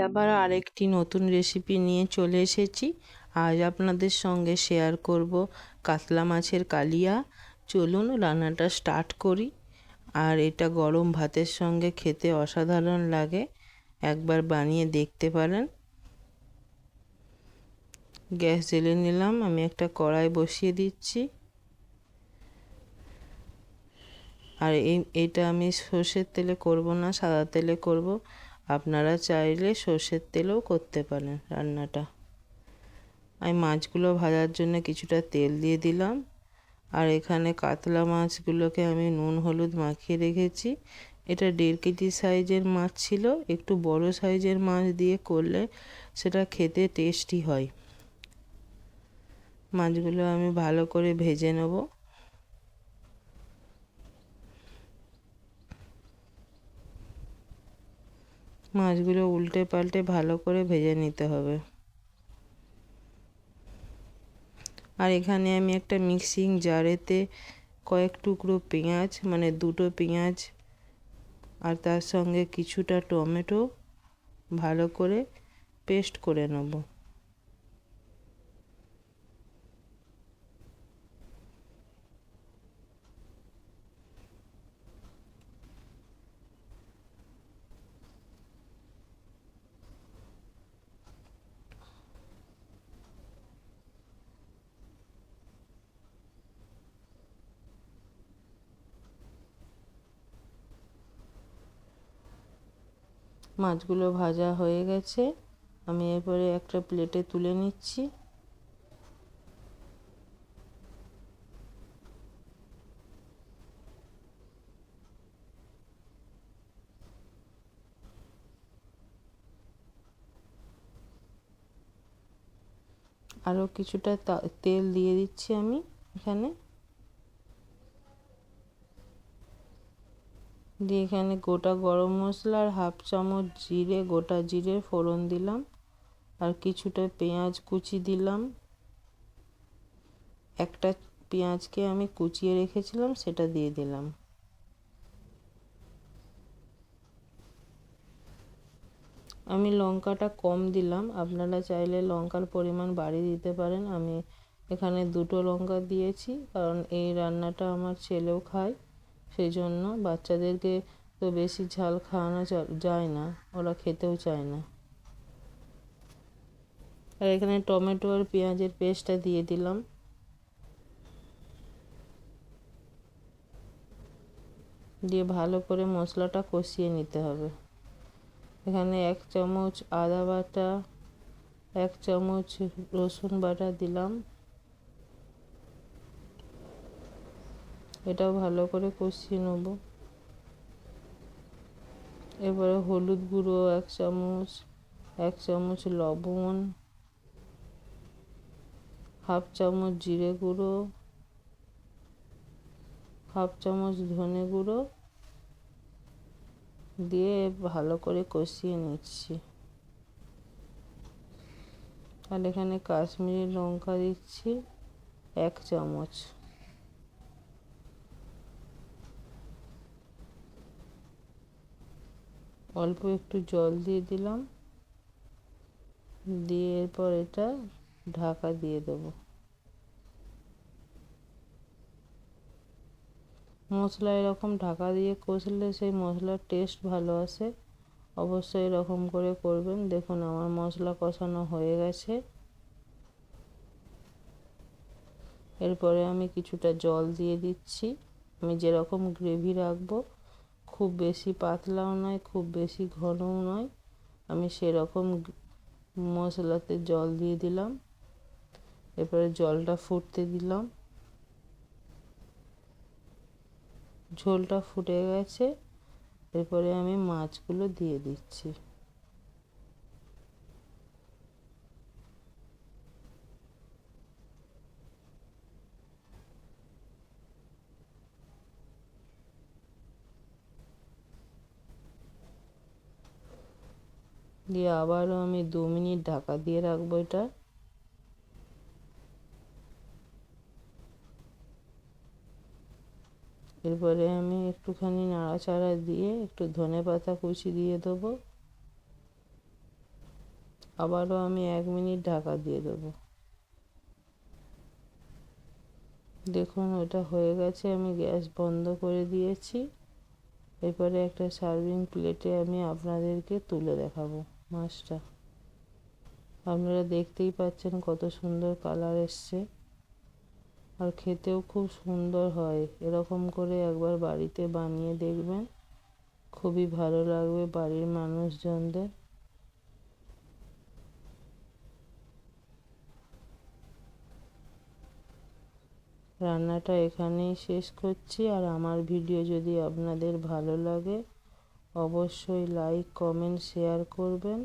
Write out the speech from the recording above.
আবার আরেকটি নতুন রেসিপি নিয়ে চলে এসেছি। আজ আপনাদের সঙ্গে শেয়ার করব কাতলা মাছের কালিয়া। চলুন রান্নাটা স্টার্ট করি। আর এটা গরম ভাতের সঙ্গে খেতে অসাধারণ লাগে, একবার বানিয়ে দেখতে পারেন। গ্যাস জ্বেলে নিলাম, আমি একটা কড়াই বসিয়ে দিচ্ছি। আর এটা আমি সর্ষের তেলে করব না, সাদা তেলে করব। আপনারা চাইলে সর্ষের তেলেও করতে পারেন রান্নাটা। আমি মাছগুলো ভাজার জন্য কিছুটা তেল দিয়ে দিলাম। আর এখানে কাতলা মাছগুলোকে আমি নুন হলুদ মাখিয়ে রেখেছি। এটা 1.5 কেজি সাইজের মাছ ছিল। একটু বড় সাইজের মাছ দিয়ে করলে সেটা খেতে টেস্টি হয়। মাছগুলো আমি ভালো করে ভেজে নেব। মাছগুলো উল্টে পাল্টে ভালো করে ভেজে নিতে হবে। আর এখানে আমি একটা মিক্সিং জারেতে কয়েক টুকরো পেঁয়াজ, মানে 2টো পেঁয়াজ, আর তার সঙ্গে কিছুটা টমেটো ভালো করে পেস্ট করে নেব। মাছগুলো ভাজা হয়ে গেছে, আমি এরপরে একটা প্লেটে তুলে নিচ্ছি। আরও কিছুটা তেল দিয়ে দিচ্ছি আমি এখানে। দিয়ে এখানে গোটা গরম মশলা আর 1/2 চামচ জিরে, গোটা জিরে ফোড়ন দিলাম। আর কিছুটা পেঁয়াজ কুচি দিলাম। একটা পেঁয়াজকে আমি কুচিয়ে রেখেছিলাম, সেটা দিয়ে দিলাম। আমি লঙ্কাটা কম দিলাম, আপনারা চাইলে লঙ্কার পরিমাণ বাড়িয়ে দিতে পারেন। আমি এখানে 2টো লঙ্কা দিয়েছি, কারণ এই রান্নাটা আমার ছেলেও খায়। সেই জন্য বাচ্চাদেরকে তো বেশি ঝাল খাওয়ানো যায় না, ওরা খেতেও চায় না। আর এখানে টমেটো আর পেঁয়াজের পেস্টটা দিয়ে দিলাম। দিয়ে ভালো করে মশলাটা কষিয়ে নিতে হবে। এখানে 1 চামচ আদা বাটা, 1 চামচ রসুন বাটা দিলাম। এটাও ভালো করে কষিয়ে নেব। এবারে হলুদ গুঁড়ো 1 চামচ, 1 চামচ লবণ, 1/2 চামচ জিরে গুঁড়ো, 1/2 চামচ ধনে গুঁড়ো দিয়ে ভালো করে কষিয়ে নিচ্ছি। আর এখানে কাশ্মীরি লঙ্কা দিচ্ছি 1 চামচ। অল্প একটু জল দিয়ে দিলাম। দিয়ে এরপর এটা ঢাকা দিয়ে দেবো। মশলা এরকম ঢাকা দিয়ে কষলে সেই মশলার টেস্ট ভালো আসে। অবশ্যই এরকম করে করবেন। দেখুন আমার মশলা কষানো হয়ে গেছে। এরপরে আমি কিছুটা জল দিয়ে দিচ্ছি। আমি যেরকম গ্রেভি রাখবো, খুব বেশি পাতলাও নয়, খুব বেশি ঘনও নয়, আমি সেরকম মশলাতে জল দিয়ে দিলাম। এরপরে জলটা ফুটতে দিলাম। ঝোলটা ফুটে গেছে, এরপরে আমি মাছগুলো দিয়ে দিচ্ছি। দিয়ে আবারও আমি 2 মিনিট ঢাকা দিয়ে রাখবো এটা। এরপরে আমি একটুখানি নাড়াচাড়া দিয়ে একটু ধনেপাতা কুচি দিয়ে দেবো। আবারও আমি 1 মিনিট ঢাকা দিয়ে দেবো। দেখুন ওটা হয়ে গেছে, আমি গ্যাস বন্ধ করে দিয়েছি। এরপরে একটা সার্ভিং প্লেটে আমি আপনাদেরকে তুলে দেখাবো মাছটা। আপনারা দেখতেই পাচ্ছেন কত সুন্দর কালার এসছে, আর খেতেও খুব সুন্দর হয়। এরকম করে একবার বাড়িতে বানিয়ে দেখবেন, খুবই ভালো লাগবে বাড়ির মানুষজনদের। রান্নাটা এখানেই শেষ করছি। আর আমার ভিডিও যদি আপনাদের ভালো লাগে অবশ্যই লাইক, কমেন্ট, শেয়ার করবেন।